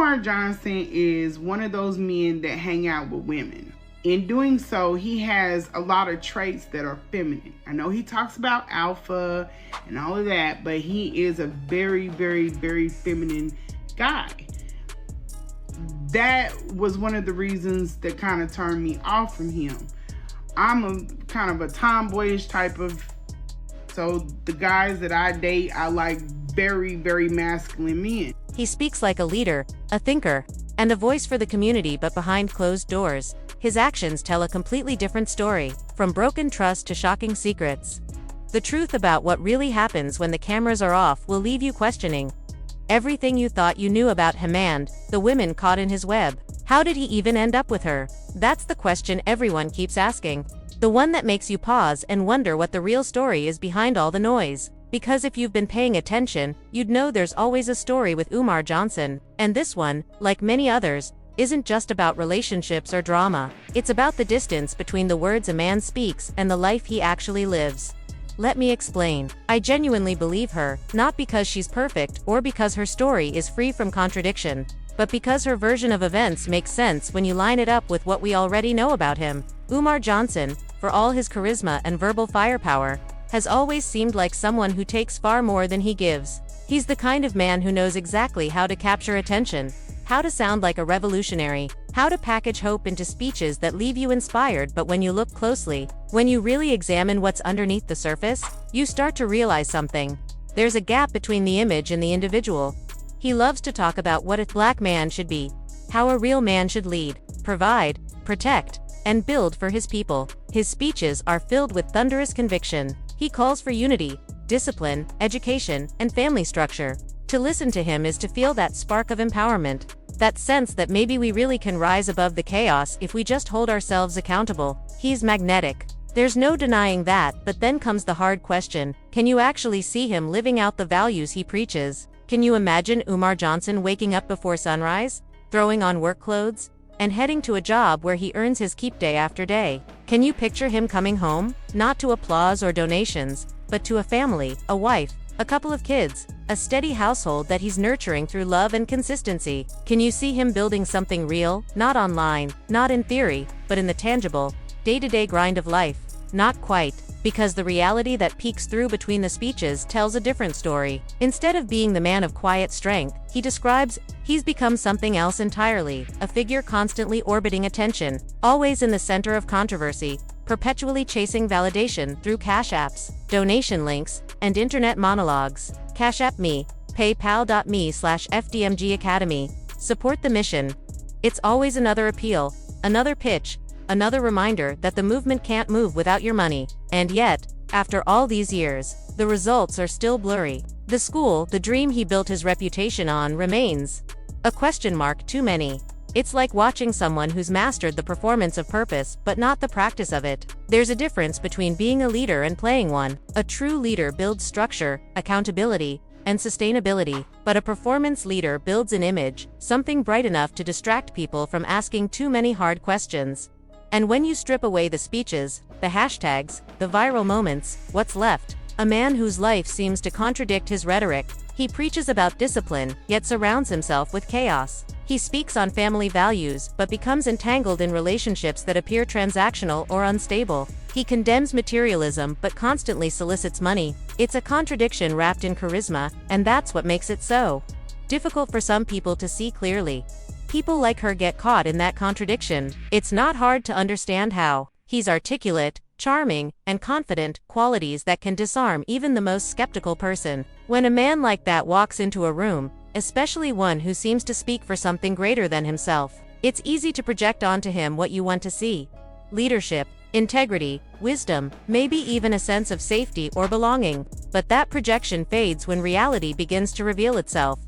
Umar Johnson is one of those men that hang out with women. In doing so, he has a lot of traits that are feminine. I know he talks about alpha and all of that, but he is a very, very, very feminine guy. That was one of the reasons that kind of turned me off from him. I'm a kind of a tomboyish type of, so the guys that I date, I like very, very masculine men. He speaks like a leader, a thinker, and a voice for the community, but behind closed doors, his actions tell a completely different story, from broken trust to shocking secrets. The truth about what really happens when the cameras are off will leave you questioning everything you thought you knew about him and the women caught in his web. How did he even end up with her? That's the question everyone keeps asking. The one that makes you pause and wonder what the real story is behind all the noise. Because if you've been paying attention, you'd know there's always a story with Umar Johnson, and this one, like many others, isn't just about relationships or drama. It's about the distance between the words a man speaks and the life he actually lives. Let me explain. I genuinely believe her, not because she's perfect or because her story is free from contradiction, but because her version of events makes sense when you line it up with what we already know about him. Umar Johnson, for all his charisma and verbal firepower, has always seemed like someone who takes far more than he gives. He's the kind of man who knows exactly how to capture attention, how to sound like a revolutionary, how to package hope into speeches that leave you inspired, but when you look closely, when you really examine what's underneath the surface, you start to realize something. There's a gap between the image and the individual. He loves to talk about what a black man should be, how a real man should lead, provide, protect, and build for his people. His speeches are filled with thunderous conviction. He calls for unity, discipline, education, and family structure. To listen to him is to feel that spark of empowerment, that sense that maybe we really can rise above the chaos if we just hold ourselves accountable. He's magnetic. There's no denying that, but then comes the hard question. Can you actually see him living out the values he preaches? Can you imagine Umar Johnson waking up before sunrise, throwing on work clothes, and heading to a job where he earns his keep day after day? Can you picture him coming home, not to applause or donations, but to a family, a wife, a couple of kids, a steady household that he's nurturing through love and consistency? Can you see him building something real, not online, not in theory, but in the tangible, day-to-day grind of life? Not quite, because the reality that peeks through between the speeches tells a different story. Instead of being the man of quiet strength, he describes, he's become something else entirely, a figure constantly orbiting attention, always in the center of controversy, perpetually chasing validation through cash apps, donation links, and internet monologues. Cash App me, paypal.me/FDMG Academy. Support the mission. It's always another appeal, another pitch, another reminder that the movement can't move without your money. And yet, after all these years, the results are still blurry. The school, the dream he built his reputation on, remains a question mark too many. It's like watching someone who's mastered the performance of purpose but not the practice of it. There's a difference between being a leader and playing one. A true leader builds structure, accountability, and sustainability, but a performance leader builds an image, something bright enough to distract people from asking too many hard questions. And when you strip away the speeches, the hashtags, the viral moments, what's left? A man whose life seems to contradict his rhetoric. He preaches about discipline, yet surrounds himself with chaos. He speaks on family values, but becomes entangled in relationships that appear transactional or unstable. He condemns materialism, but constantly solicits money. It's a contradiction wrapped in charisma, and that's what makes it so difficult for some people to see clearly. People like her get caught in that contradiction. It's not hard to understand how. He's articulate, charming, and confident, qualities that can disarm even the most skeptical person. When a man like that walks into a room, especially one who seems to speak for something greater than himself, it's easy to project onto him what you want to see. Leadership, integrity, wisdom, maybe even a sense of safety or belonging. But that projection fades when reality begins to reveal itself.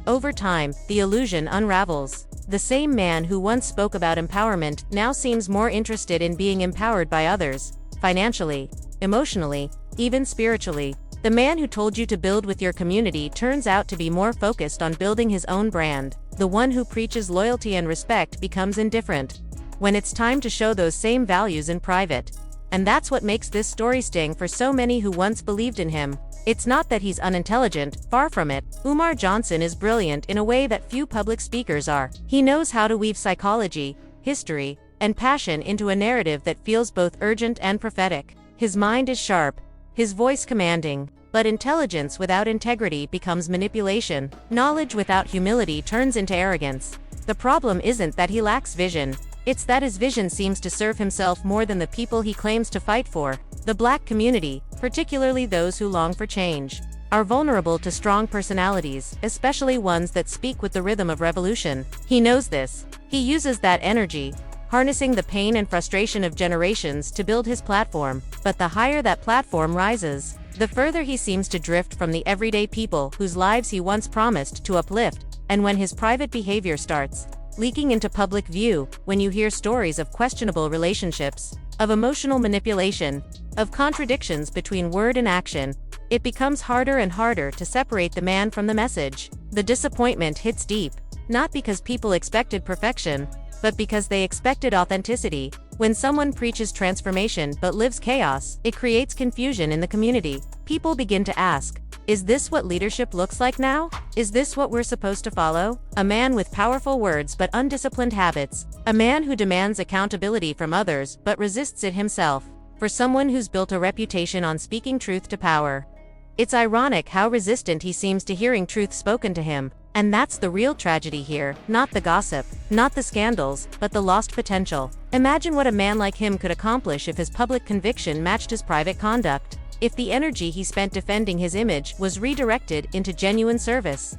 Over time, the illusion unravels. The same man who once spoke about empowerment now seems more interested in being empowered by others, financially, emotionally, even spiritually. The man who told you to build with your community turns out to be more focused on building his own brand. The one who preaches loyalty and respect becomes indifferent when it's time to show those same values in private. And that's what makes this story sting for so many who once believed in him. It's not that he's unintelligent, far from it. Umar Johnson is brilliant in a way that few public speakers are. He knows how to weave psychology, history, and passion into a narrative that feels both urgent and prophetic. His mind is sharp, his voice commanding, but intelligence without integrity becomes manipulation. Knowledge without humility turns into arrogance. The problem isn't that he lacks vision, it's that his vision seems to serve himself more than the people he claims to fight for. The Black community, particularly those who long for change, are vulnerable to strong personalities, especially ones that speak with the rhythm of revolution. He knows this. He uses that energy, harnessing the pain and frustration of generations to build his platform. But the higher that platform rises, the further he seems to drift from the everyday people whose lives he once promised to uplift. And when his private behavior starts leaking into public view, when you hear stories of questionable relationships, of emotional manipulation, of contradictions between word and action, it becomes harder and harder to separate the man from the message. The disappointment hits deep, not because people expected perfection, but because they expected authenticity. When someone preaches transformation but lives chaos, it creates confusion in the community. People begin to ask, is this what leadership looks like now? Is this what we're supposed to follow? A man with powerful words but undisciplined habits. A man who demands accountability from others but resists it himself. For someone who's built a reputation on speaking truth to power. It's ironic how resistant he seems to hearing truth spoken to him. And that's the real tragedy here, not the gossip, not the scandals, but the lost potential. Imagine what a man like him could accomplish if his public conviction matched his private conduct. If the energy he spent defending his image was redirected into genuine service.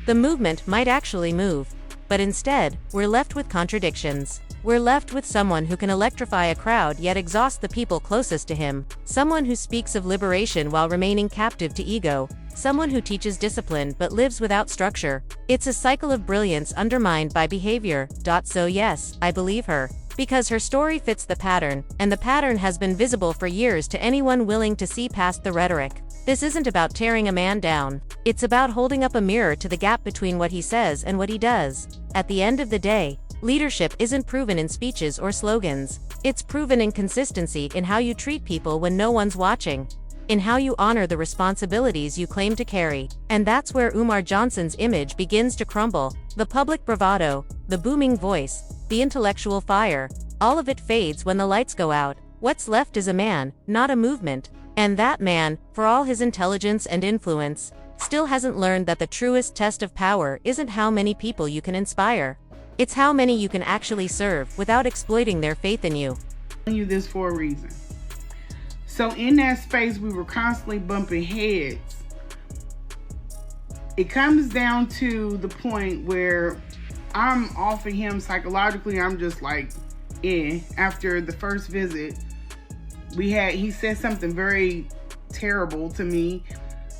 The movement might actually move. But instead, we're left with contradictions. We're left with someone who can electrify a crowd yet exhaust the people closest to him. Someone who speaks of liberation while remaining captive to ego. Someone who teaches discipline but lives without structure. It's a cycle of brilliance undermined by behavior. So yes, I believe her. Because her story fits the pattern, and the pattern has been visible for years to anyone willing to see past the rhetoric. This isn't about tearing a man down. It's about holding up a mirror to the gap between what he says and what he does. At the end of the day, leadership isn't proven in speeches or slogans. It's proven in consistency in how you treat people when no one's watching. In how you honor the responsibilities you claim to carry. And that's where Umar Johnson's image begins to crumble. The public bravado, the booming voice, the intellectual fire, all of it fades when the lights go out. What's left is a man, not a movement. And that man, for all his intelligence and influence, still hasn't learned that the truest test of power isn't how many people you can inspire. It's how many you can actually serve without exploiting their faith in you. I'm telling you this for a reason. So in that space, we were constantly bumping heads. It comes down to the point where I'm off of him psychologically. I'm just like, after the first visit, he said something very terrible to me.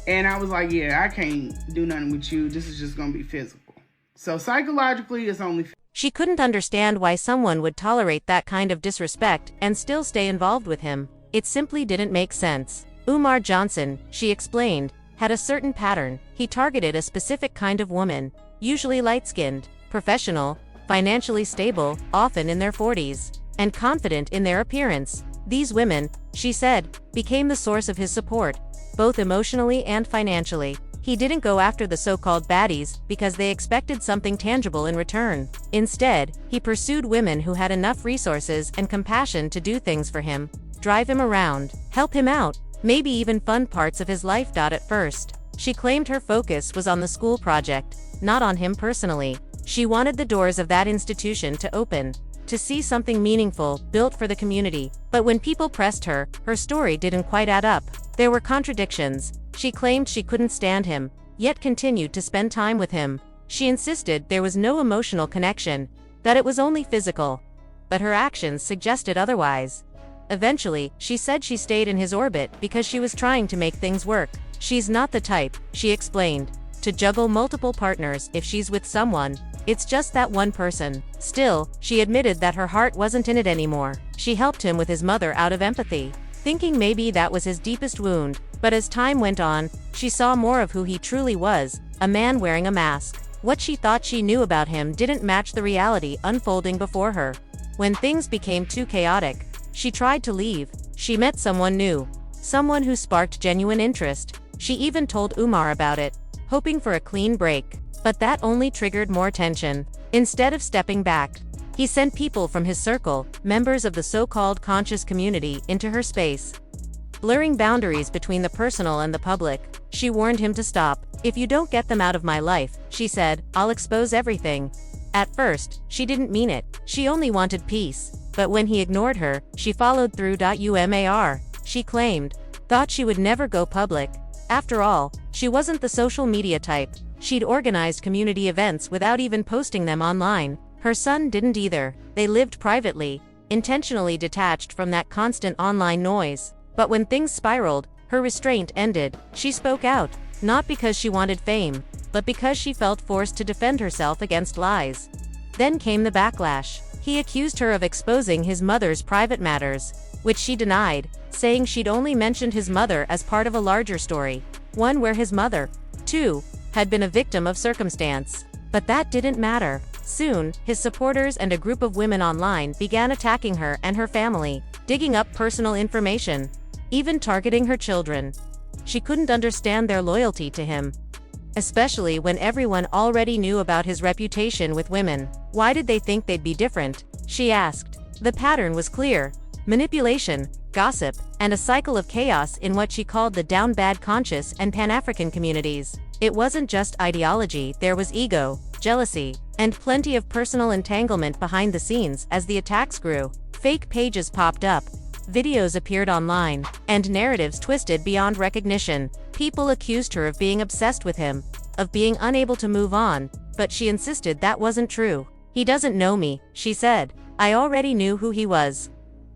And I was like, yeah, I can't do nothing with you. This is just going to be physical. So psychologically, it's only. She couldn't understand why someone would tolerate that kind of disrespect and still stay involved with him. It simply didn't make sense. Umar Johnson, she explained, had a certain pattern. He targeted a specific kind of woman, usually light-skinned, professional, financially stable, often in their 40s, and confident in their appearance. These women, she said, became the source of his support, both emotionally and financially. He didn't go after the so-called baddies because they expected something tangible in return. Instead, he pursued women who had enough resources and compassion to do things for him, drive him around, help him out, maybe even fund parts of his life. At first, she claimed her focus was on the school project, not on him personally. She wanted the doors of that institution to open, to see something meaningful built for the community. But when people pressed her, her story didn't quite add up. There were contradictions. She claimed she couldn't stand him, yet continued to spend time with him. She insisted there was no emotional connection, that it was only physical. But her actions suggested otherwise. Eventually, she said she stayed in his orbit because she was trying to make things work. She's not the type, she explained, to juggle multiple partners. If she's with someone, it's just that one person. Still, she admitted that her heart wasn't in it anymore. She helped him with his mother out of empathy, thinking maybe that was his deepest wound. But as time went on, she saw more of who he truly was, a man wearing a mask. What she thought she knew about him didn't match the reality unfolding before her. When things became too chaotic, she tried to leave. She met someone new, someone who sparked genuine interest. She even told Umar about it, hoping for a clean break. But that only triggered more tension. Instead of stepping back, he sent people from his circle, members of the so-called conscious community, into her space, blurring boundaries between the personal and the public. She warned him to stop. "If you don't get them out of my life," she said, "I'll expose everything." At first, she didn't mean it. She only wanted peace. But when he ignored her, she followed through. Umar, she claimed, thought she would never go public. After all, she wasn't the social media type. She'd organized community events without even posting them online. Her son didn't either. They lived privately, intentionally detached from that constant online noise. But when things spiraled, her restraint ended. She spoke out, not because she wanted fame, but because she felt forced to defend herself against lies. Then came the backlash. He accused her of exposing his mother's private matters, which she denied, saying she'd only mentioned his mother as part of a larger story, one where his mother, too, had been a victim of circumstance. But that didn't matter. Soon, his supporters and a group of women online began attacking her and her family, digging up personal information, even targeting her children. She couldn't understand their loyalty to him, especially when everyone already knew about his reputation with women. Why did they think they'd be different? She asked. The pattern was clear: manipulation, gossip, and a cycle of chaos in what she called the down bad conscious and Pan-African communities. It wasn't just ideology, there was ego, jealousy, and plenty of personal entanglement behind the scenes. As the attacks grew, fake pages popped up, videos appeared online, and narratives twisted beyond recognition. People accused her of being obsessed with him, of being unable to move on, but she insisted that wasn't true. "He doesn't know me," she said. "I already knew who he was."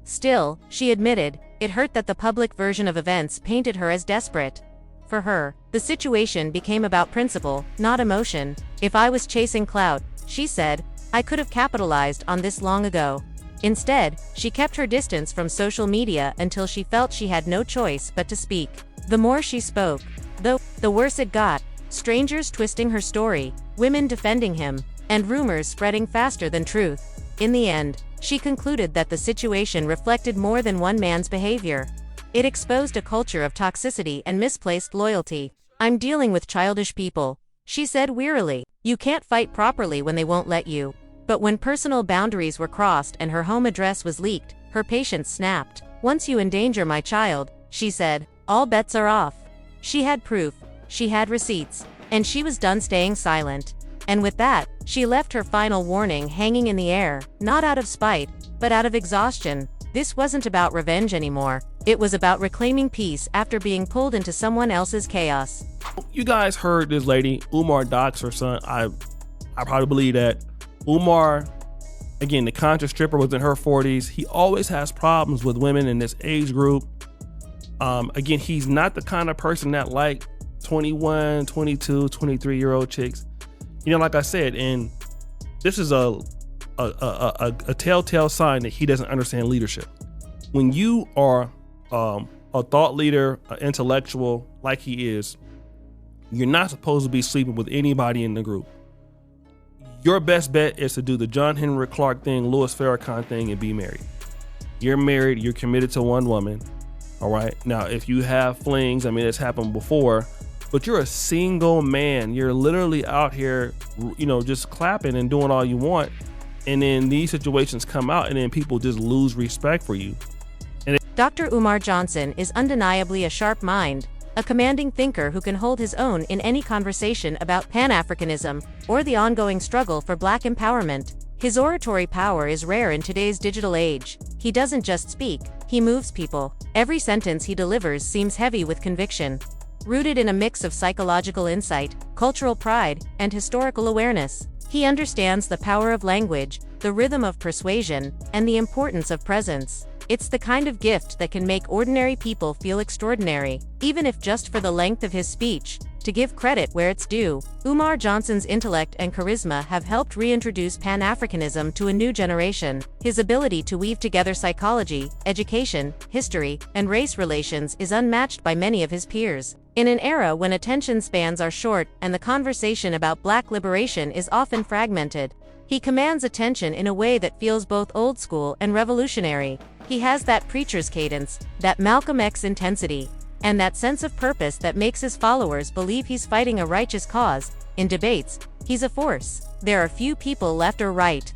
Still, she admitted, it hurt that the public version of events painted her as desperate. For her, the situation became about principle, not emotion. "If I was chasing clout," she said, "I could have capitalized on this long ago." Instead, she kept her distance from social media until she felt she had no choice but to speak. The more she spoke, though, the worse it got. Strangers twisting her story, women defending him, and rumors spreading faster than truth. In the end, she concluded that the situation reflected more than one man's behavior. It exposed a culture of toxicity and misplaced loyalty. "I'm dealing with childish people," she said wearily. "You can't fight properly when they won't let you." But when personal boundaries were crossed and her home address was leaked, her patience snapped. "Once you endanger my child," she said, "all bets are off." She had proof, she had receipts, and she was done staying silent. And with that, she left her final warning hanging in the air, not out of spite, but out of exhaustion. This wasn't about revenge anymore. It was about reclaiming peace after being pulled into someone else's chaos. You guys heard this lady, Umar doxed her son. I probably believe that. Umar, again, the conscious stripper, was in her 40s. He always has problems with women in this age group. Again, he's not the kind of person that like 21, 22, 23-year-old chicks. You know, like I said, and this is a telltale sign that he doesn't understand leadership. When you are a thought leader, an intellectual like he is, you're not supposed to be sleeping with anybody in the group. Your best bet is to do the John Henry Clark thing, Louis Farrakhan thing, and be married. You're married, you're committed to one woman. All right. Now, if you have flings, I mean, it's happened before, but you're a single man. You're literally out here, you know, just clapping and doing all you want. And then these situations come out and then people just lose respect for you. Dr. Umar Johnson is undeniably a sharp mind, a commanding thinker who can hold his own in any conversation about Pan-Africanism or the ongoing struggle for Black empowerment. His oratory power is rare in today's digital age. He doesn't just speak, he moves people. Every sentence he delivers seems heavy with conviction, rooted in a mix of psychological insight, cultural pride, and historical awareness. He understands the power of language, the rhythm of persuasion, and the importance of presence. It's the kind of gift that can make ordinary people feel extraordinary, even if just for the length of his speech. To give credit where it's due, Umar Johnson's intellect and charisma have helped reintroduce Pan-Africanism to a new generation. His ability to weave together psychology, education, history, and race relations is unmatched by many of his peers. In an era when attention spans are short and the conversation about Black liberation is often fragmented, he commands attention in a way that feels both old school and revolutionary. He has that preacher's cadence, that Malcolm X intensity, and that sense of purpose that makes his followers believe he's fighting a righteous cause. In debates, he's a force. There are few people left or right,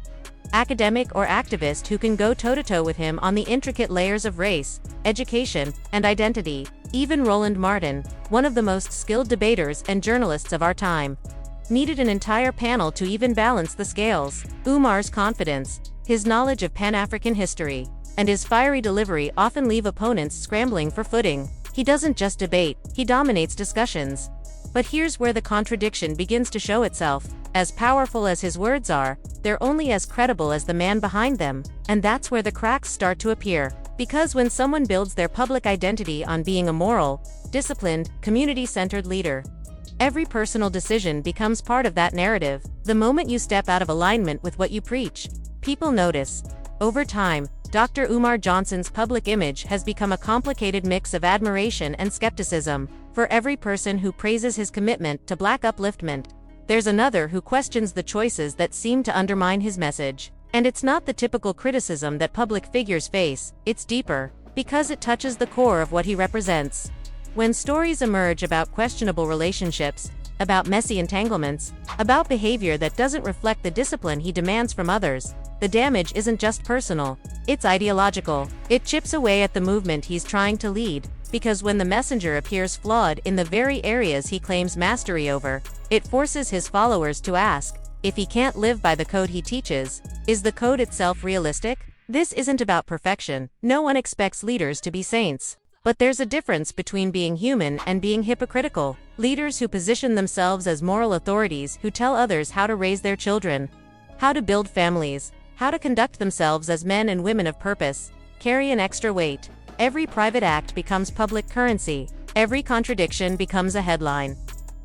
academic or activist, who can go toe-to-toe with him on the intricate layers of race, education, and identity. Even Roland Martin, one of the most skilled debaters and journalists of our time, needed an entire panel to even balance the scales. Umar's confidence, his knowledge of Pan-African history, and his fiery delivery often leave opponents scrambling for footing. He doesn't just debate, he dominates discussions. But here's where the contradiction begins to show itself. As powerful as his words are, they're only as credible as the man behind them, and that's where the cracks start to appear. Because when someone builds their public identity on being a moral, disciplined, community-centered leader, every personal decision becomes part of that narrative. The moment you step out of alignment with what you preach, people notice. Over time, Dr. Umar Johnson's public image has become a complicated mix of admiration and skepticism. For every person who praises his commitment to Black upliftment, there's another who questions the choices that seem to undermine his message. And it's not the typical criticism that public figures face, it's deeper, because it touches the core of what he represents. When stories emerge about questionable relationships, about messy entanglements, about behavior that doesn't reflect the discipline he demands from others, the damage isn't just personal, it's ideological. It chips away at the movement he's trying to lead, because when the messenger appears flawed in the very areas he claims mastery over, it forces his followers to ask, if he can't live by the code he teaches, is the code itself realistic? This isn't about perfection. No one expects leaders to be saints. But there's a difference between being human and being hypocritical. Leaders who position themselves as moral authorities, who tell others how to raise their children, how to build families, how to conduct themselves as men and women of purpose, carry an extra weight. Every private act becomes public currency. Every contradiction becomes a headline.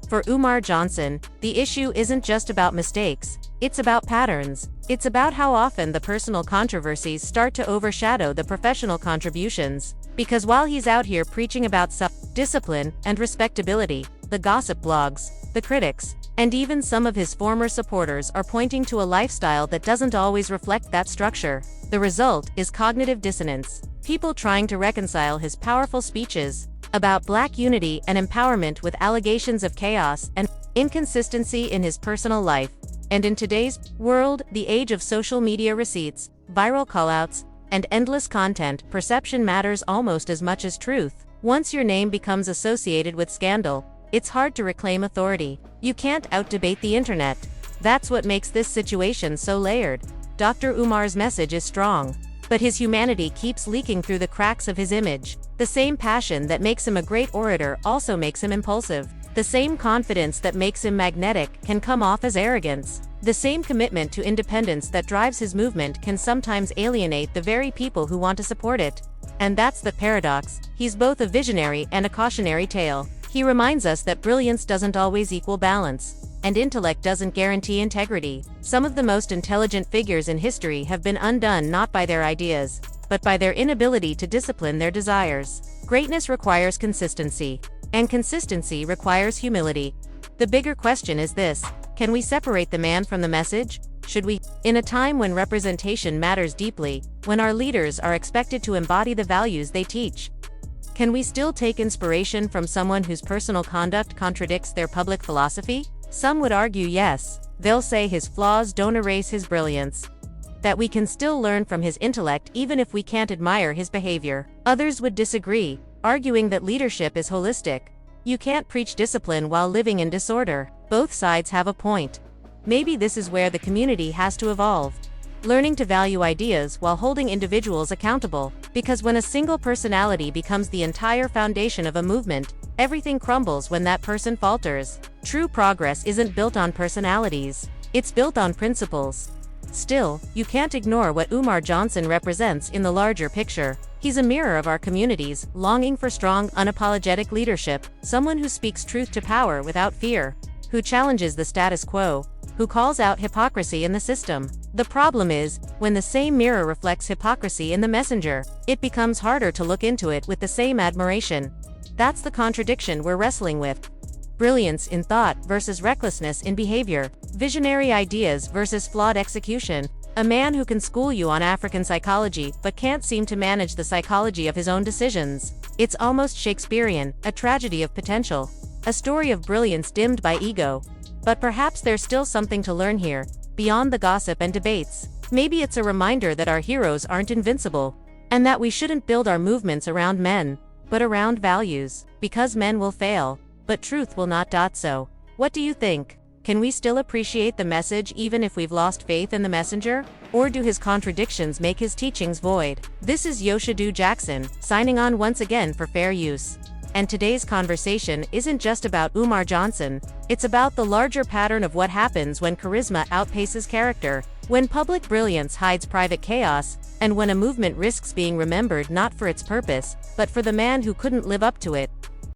For Umar Johnson, the issue isn't just about mistakes, it's about patterns. It's about how often the personal controversies start to overshadow the professional contributions. Because while he's out here preaching about self-discipline and respectability, the gossip blogs, the critics, and even some of his former supporters are pointing to a lifestyle that doesn't always reflect that structure. The result is cognitive dissonance. People trying to reconcile his powerful speeches about Black unity and empowerment with allegations of chaos and inconsistency in his personal life. And in today's world, the age of social media receipts, viral callouts, and endless content, perception matters almost as much as truth. Once your name becomes associated with scandal, it's hard to reclaim authority. You can't out-debate the internet. That's what makes this situation so layered. Dr. Umar's message is strong, but his humanity keeps leaking through the cracks of his image. The same passion that makes him a great orator also makes him impulsive. The same confidence that makes him magnetic can come off as arrogance. The same commitment to independence that drives his movement can sometimes alienate the very people who want to support it. And that's the paradox. He's both a visionary and a cautionary tale. He reminds us that brilliance doesn't always equal balance, and intellect doesn't guarantee integrity. Some of the most intelligent figures in history have been undone not by their ideas, but by their inability to discipline their desires. Greatness requires consistency, and consistency requires humility. The bigger question is this: can we separate the man from the message? Should we? In a time when representation matters deeply, when our leaders are expected to embody the values they teach, can we still take inspiration from someone whose personal conduct contradicts their public philosophy? Some would argue yes. They'll say his flaws don't erase his brilliance, that we can still learn from his intellect even if we can't admire his behavior. Others would disagree, arguing that leadership is holistic. You can't preach discipline while living in disorder. Both sides have a point. Maybe this is where the community has to evolve, learning to value ideas while holding individuals accountable. Because when a single personality becomes the entire foundation of a movement, everything crumbles when that person falters. True progress isn't built on personalities, it's built on principles. Still, you can't ignore what Umar Johnson represents in the larger picture. He's a mirror of our communities, longing for strong, unapologetic leadership, someone who speaks truth to power without fear, who challenges the status quo, who calls out hypocrisy in the system. The problem is, when the same mirror reflects hypocrisy in the messenger, it becomes harder to look into it with the same admiration. That's the contradiction we're wrestling with. Brilliance in thought versus recklessness in behavior, visionary ideas versus flawed execution. A man who can school you on African psychology but can't seem to manage the psychology of his own decisions. It's almost Shakespearean, a tragedy of potential. A story of brilliance dimmed by ego. But perhaps there's still something to learn here, beyond the gossip and debates. Maybe it's a reminder that our heroes aren't invincible, and that we shouldn't build our movements around men, but around values, because men will fail, but truth will not. So, what do you think? Can we still appreciate the message even if we've lost faith in the messenger? Or do his contradictions make his teachings void? This is Yoshadu Jackson, signing on once again for Fair Use. And today's conversation isn't just about Umar Johnson, it's about the larger pattern of what happens when charisma outpaces character, when public brilliance hides private chaos, and when a movement risks being remembered not for its purpose, but for the man who couldn't live up to it.